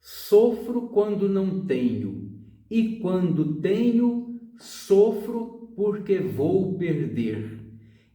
Sofro quando não tenho, e quando tenho, sofro porque vou perder.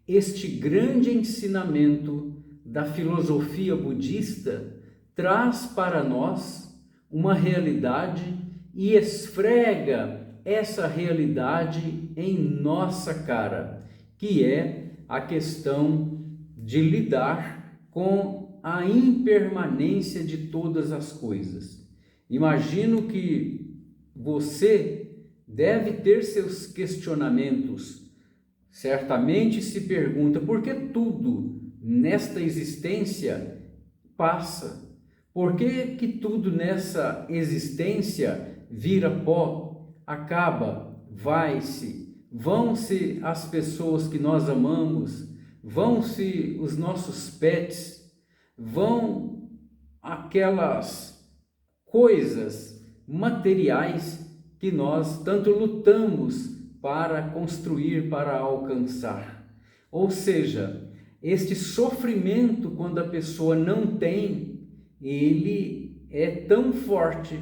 Este grande ensinamento da filosofia budista traz para nós uma realidade e esfrega essa realidade em nossa cara, que é a questão de lidar com a impermanência de todas as coisas. Imagino que você deve ter seus questionamentos. Certamente se pergunta por que tudo nesta existência passa? Por que tudo nessa existência vira pó, acaba, vai-se, vão-se as pessoas que nós amamos, vão-se os nossos pets, vão aquelas coisas materiais que nós tanto lutamos para construir, para alcançar. Ou seja, este sofrimento, quando a pessoa não tem, ele é tão forte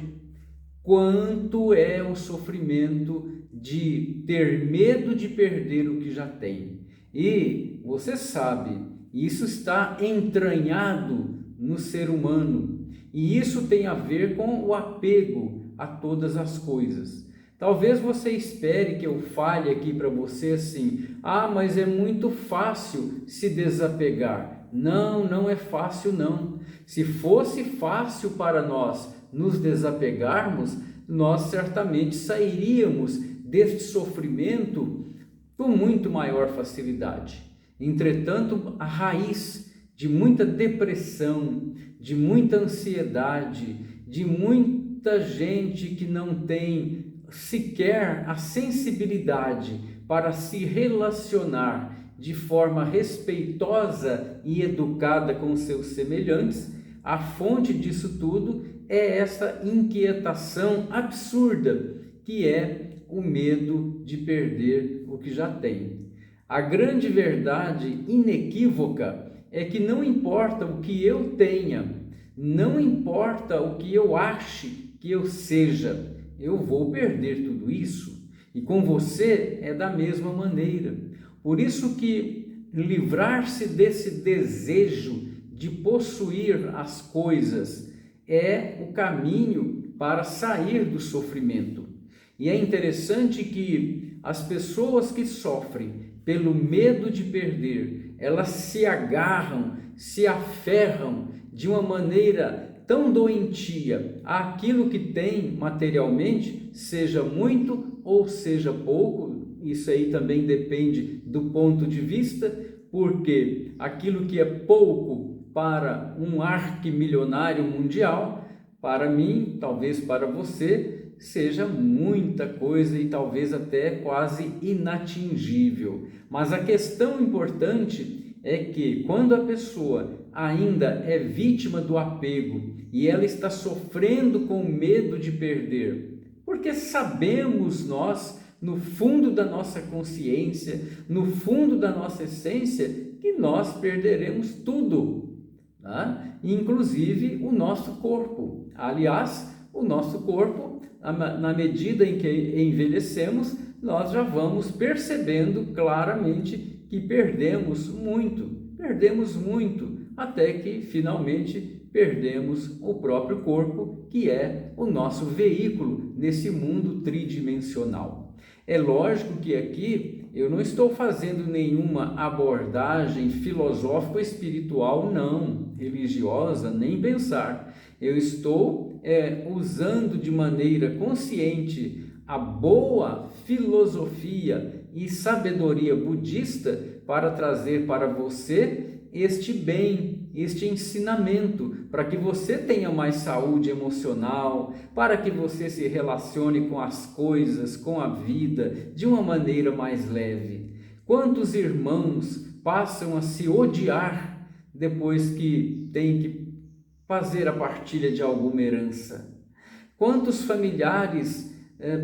quanto é o sofrimento de ter medo de perder o que já tem. E você sabe, isso está entranhado no ser humano, e isso tem a ver com o apego a todas as coisas. Talvez você espere que eu fale aqui para você assim: mas é muito fácil se desapegar. Não, não é fácil não. Se fosse fácil para nós nos desapegarmos, nós certamente sairíamos deste sofrimento com muito maior facilidade. Entretanto, a raiz de muita depressão, de muita ansiedade, de muita gente que não tem sequer a sensibilidade para se relacionar de forma respeitosa e educada com seus semelhantes, a fonte disso tudo é essa inquietação absurda que é o medo de perder o que já tem. A grande verdade inequívoca é que não importa o que eu tenha, não importa o que eu ache que eu seja, eu vou perder tudo isso. E com você é da mesma maneira. Por isso que livrar-se desse desejo de possuir as coisas é o caminho para sair do sofrimento. E é interessante que as pessoas que sofrem pelo medo de perder, elas se agarram, se aferram de uma maneira tão doentia àquilo que tem materialmente, seja muito ou seja pouco. Isso aí também depende do ponto de vista, porque aquilo que é pouco para um arquimilionário mundial, para mim, talvez para você, seja muita coisa e talvez até quase inatingível. Mas a questão importante é que quando a pessoa ainda é vítima do apego e ela está sofrendo com medo de perder, porque sabemos nós, no fundo da nossa consciência, no fundo da nossa essência, que nós perderemos tudo, né? Inclusive o nosso corpo. Aliás, o nosso corpo, na medida em que envelhecemos, nós já vamos percebendo claramente que perdemos muito, até que finalmente perdemos o próprio corpo, que é o nosso veículo nesse mundo tridimensional. É lógico que aqui eu não estou fazendo nenhuma abordagem filosófico-espiritual, não, religiosa, nem pensar. Eu estou usando de maneira consciente a boa filosofia e sabedoria budista para trazer para você este bem, este ensinamento, para que você tenha mais saúde emocional, para que você se relacione com as coisas, com a vida, de uma maneira mais leve. Quantos irmãos passam a se odiar depois que têm que fazer a partilha de alguma herança? Quantos familiares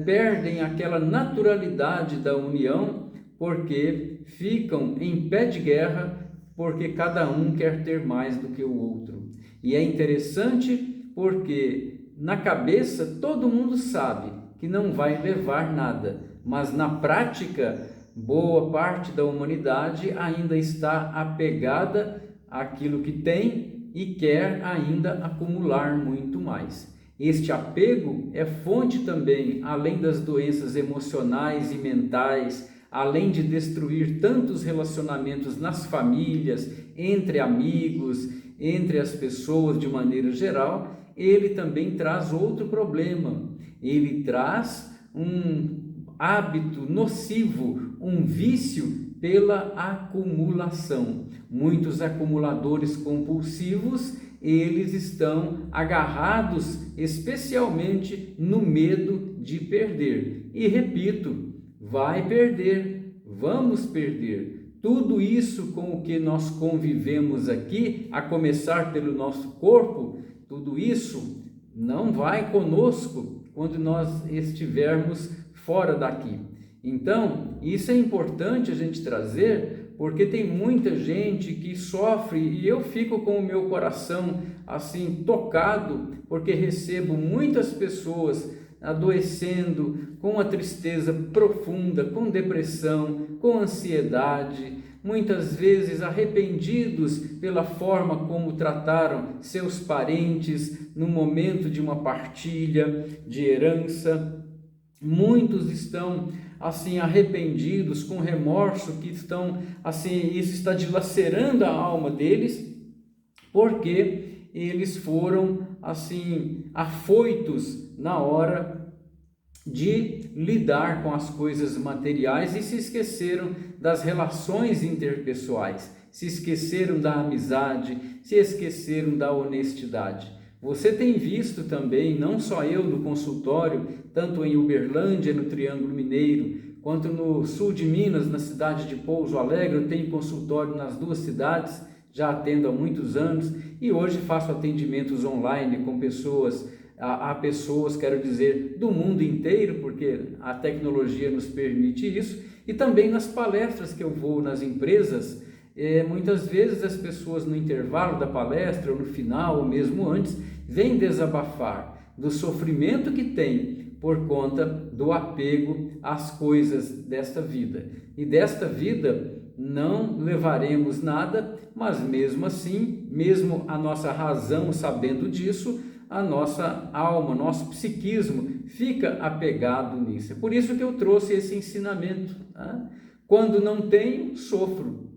perdem aquela naturalidade da união porque ficam em pé de guerra, porque cada um quer ter mais do que o outro? E é interessante porque na cabeça todo mundo sabe que não vai levar nada, mas na prática, boa parte da humanidade ainda está apegada àquilo que tem e quer ainda acumular muito mais. Este apego é fonte também, além das doenças emocionais e mentais, além de destruir tantos relacionamentos nas famílias, entre amigos, entre as pessoas de maneira geral, ele também traz outro problema. Ele traz um hábito nocivo, um vício pela acumulação. Muitos acumuladores compulsivos, eles estão agarrados especialmente no medo de perder. E repito, vai perder, vamos perder. Tudo isso com o que nós convivemos aqui, a começar pelo nosso corpo, tudo isso não vai conosco quando nós estivermos fora daqui. Então, isso é importante a gente trazer, porque tem muita gente que sofre e eu fico com o meu coração assim tocado, porque recebo muitas pessoas adoecendo com a tristeza profunda, com depressão, com ansiedade, muitas vezes arrependidos pela forma como trataram seus parentes no momento de uma partilha de herança. Muitos estão assim arrependidos, com remorso, que estão assim, isso está dilacerando a alma deles, porque eles foram assim afoitos na hora de lidar com as coisas materiais e se esqueceram das relações interpessoais, se esqueceram da amizade, se esqueceram da honestidade. Você tem visto também, não só eu no consultório, tanto em Uberlândia, no Triângulo Mineiro, quanto no sul de Minas, na cidade de Pouso Alegre. Eu tenho consultório nas duas cidades, já atendo há muitos anos e hoje faço atendimentos online com pessoas, há pessoas, quero dizer, do mundo inteiro, porque a tecnologia nos permite isso, e também nas palestras que eu vou nas empresas. Muitas vezes as pessoas no intervalo da palestra, ou no final, ou mesmo antes, vêm desabafar do sofrimento que tem por conta do apego às coisas desta vida. E desta vida não levaremos nada, mas mesmo assim, mesmo a nossa razão sabendo disso, a nossa alma, nosso psiquismo fica apegado nisso. É por isso que eu trouxe esse ensinamento. Tá? Quando não tenho, sofro.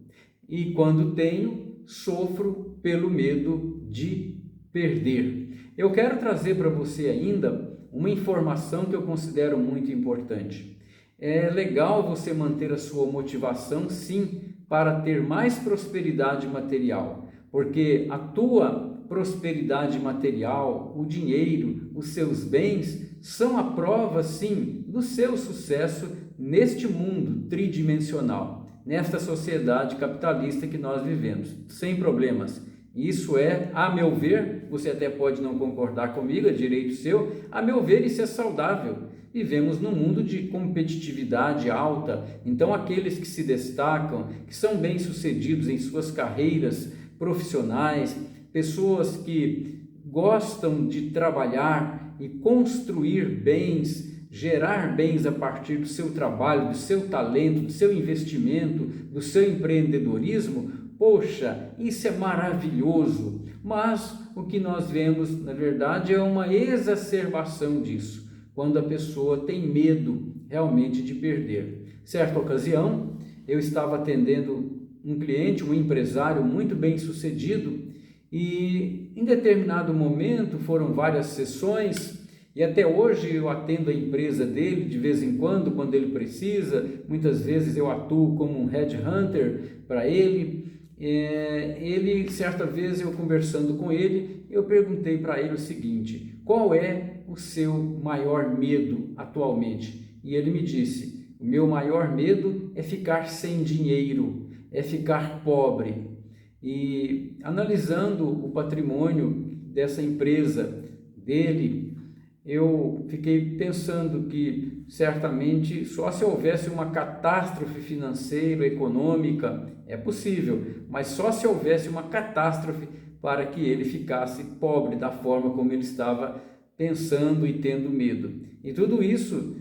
E quando tenho, sofro pelo medo de perder. Eu quero trazer para você ainda uma informação que eu considero muito importante. É legal você manter a sua motivação, sim, para ter mais prosperidade material, porque a tua prosperidade material, o dinheiro, os seus bens, são a prova, sim, do seu sucesso neste mundo tridimensional, nesta sociedade capitalista que nós vivemos, sem problemas. Isso é, a meu ver, você até pode não concordar comigo, é direito seu, a meu ver isso é saudável. Vivemos num mundo de competitividade alta, então aqueles que se destacam, que são bem-sucedidos em suas carreiras profissionais, pessoas que gostam de trabalhar e construir bens, gerar bens a partir do seu trabalho, do seu talento, do seu investimento, do seu empreendedorismo, poxa, isso é maravilhoso, mas o que nós vemos, na verdade, é uma exacerbação disso, quando a pessoa tem medo realmente de perder. Certa ocasião, eu estava atendendo um cliente, um empresário muito bem sucedido, e em determinado momento foram várias sessões, e até hoje eu atendo a empresa dele de vez em quando ele precisa, muitas vezes eu atuo como um headhunter para ele. Ele, certa vez eu conversando com ele, eu perguntei para ele o seguinte: qual é o seu maior medo atualmente? E ele me disse: o meu maior medo é ficar sem dinheiro, é ficar pobre. E analisando o patrimônio dessa empresa dele, eu fiquei pensando que certamente só se houvesse uma catástrofe financeira, econômica, é possível, mas só se houvesse uma catástrofe para que ele ficasse pobre da forma como ele estava pensando e tendo medo. E tudo isso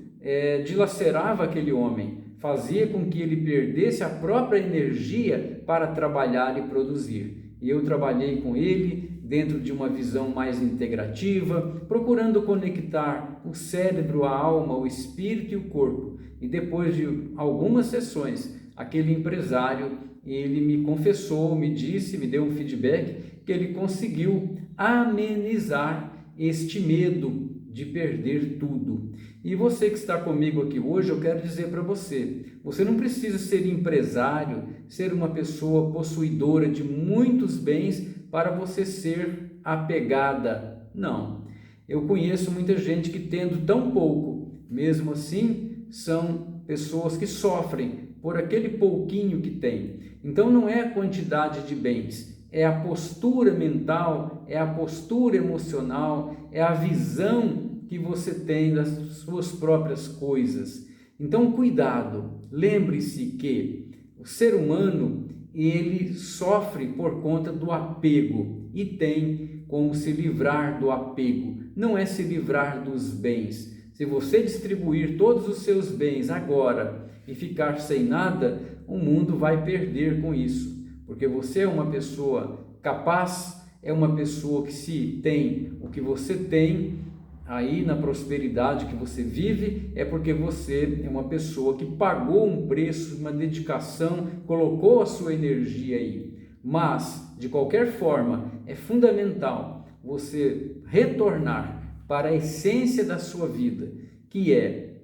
dilacerava aquele homem, fazia com que ele perdesse a própria energia para trabalhar e produzir. E eu trabalhei com ele dentro de uma visão mais integrativa, procurando conectar o cérebro, a alma, o espírito e o corpo. E depois de algumas sessões, aquele empresário, ele me confessou, me disse, me deu um feedback que ele conseguiu amenizar este medo de perder tudo. E você que está comigo aqui hoje, eu quero dizer para você, você não precisa ser empresário, ser uma pessoa possuidora de muitos bens para você ser apegada. Não. Eu conheço muita gente que tendo tão pouco, mesmo assim, são pessoas que sofrem por aquele pouquinho que tem. Então não é a quantidade de bens, é a postura mental, é a postura emocional, é a visão que você tem das suas próprias coisas. Então cuidado, lembre-se que o ser humano, ele sofre por conta do apego e tem como se livrar do apego, não é se livrar dos bens. Se você distribuir todos os seus bens agora e ficar sem nada, o mundo vai perder com isso, porque você é uma pessoa capaz, é uma pessoa que se tem o que você tem, aí na prosperidade que você vive, é porque você é uma pessoa que pagou um preço, uma dedicação, colocou a sua energia aí. Mas, de qualquer forma, é fundamental você retornar para a essência da sua vida, que é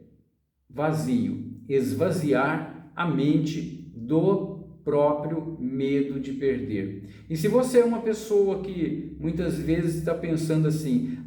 vazio, esvaziar a mente do próprio medo de perder. E se você é uma pessoa que muitas vezes está pensando assim,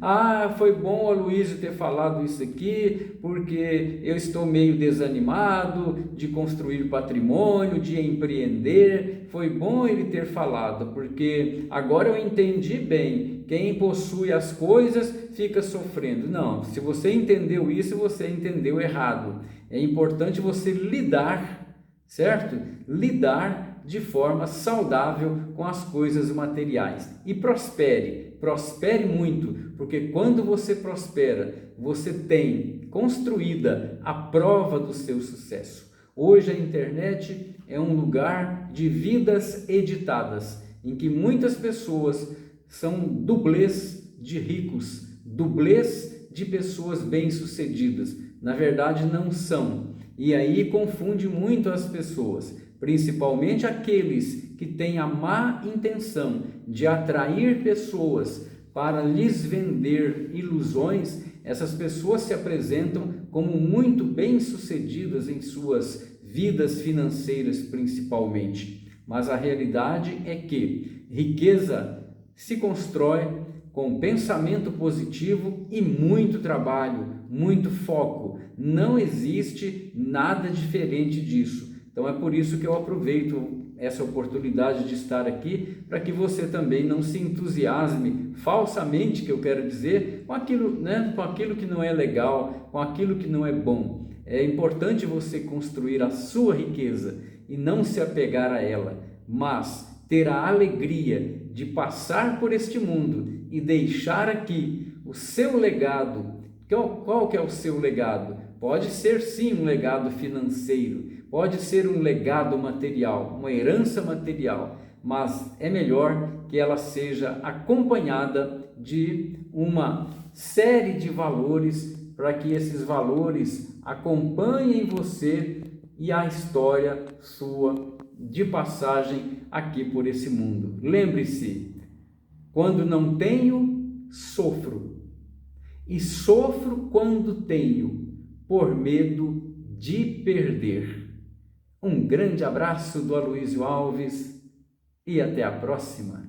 foi bom o Aloysio ter falado isso aqui, porque eu estou meio desanimado de construir patrimônio, de empreender, foi bom ele ter falado, porque agora eu entendi bem, quem possui as coisas fica sofrendo. Não, se você entendeu isso, você entendeu errado. É importante você lidar, certo? Lidar de forma saudável com as coisas materiais e prospere muito, porque quando você prospera, você tem construída a prova do seu sucesso. Hoje a internet é um lugar de vidas editadas, em que muitas pessoas são dublês de ricos, dublês de pessoas bem-sucedidas. Na verdade não são. E aí confunde muito as pessoas, principalmente aqueles que têm a má intenção de atrair pessoas para lhes vender ilusões. Essas pessoas se apresentam como muito bem-sucedidas em suas vidas financeiras principalmente. Mas a realidade é que riqueza se constrói com pensamento positivo e muito trabalho, muito foco. Não existe nada diferente disso. Então é por isso que eu aproveito essa oportunidade de estar aqui, para que você também não se entusiasme falsamente, que eu quero dizer, com aquilo que não é legal, com aquilo que não é bom. É importante você construir a sua riqueza e não se apegar a ela, mas ter a alegria de passar por este mundo e deixar aqui o seu legado. Qual que é o seu legado? Pode ser sim um legado financeiro, pode ser um legado material, uma herança material, mas é melhor que ela seja acompanhada de uma série de valores, para que esses valores acompanhem você e a história sua de passagem aqui por esse mundo. Lembre-se, quando não tenho, sofro. E sofro quando tenho, por medo de perder. Um grande abraço do Aloysio Alves e até a próxima.